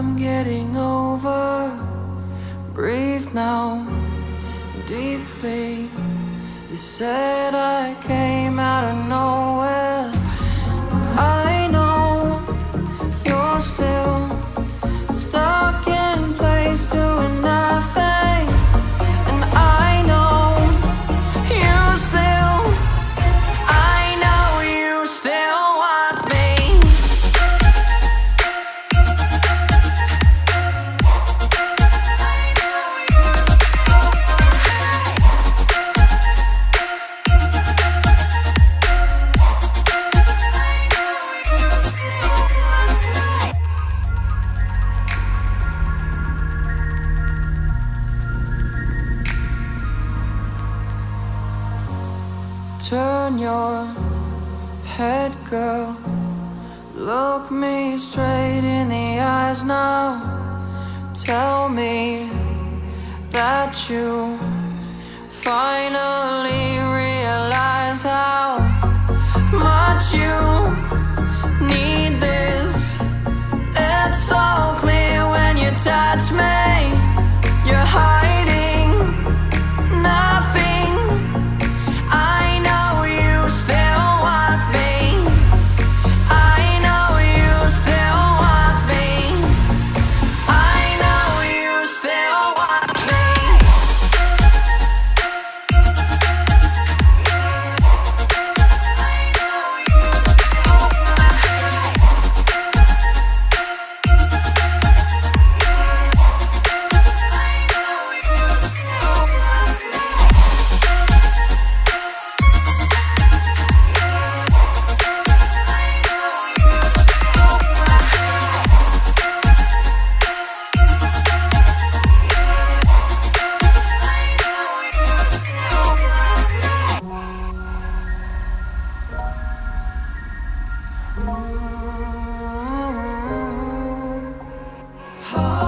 I'm getting over. Breathe now, deeply. You said I came out of nowhere. I know you're still stuck in place doing nothing. And I know you still, I know you still want me. Turn your head, girl. Look me straight in the eyes now. Tell me that you finally realize how much you need this. It's so clear when you touch me. You're hiding nothing. I know you still want me. I know you still want me. I know you still want me. Oh.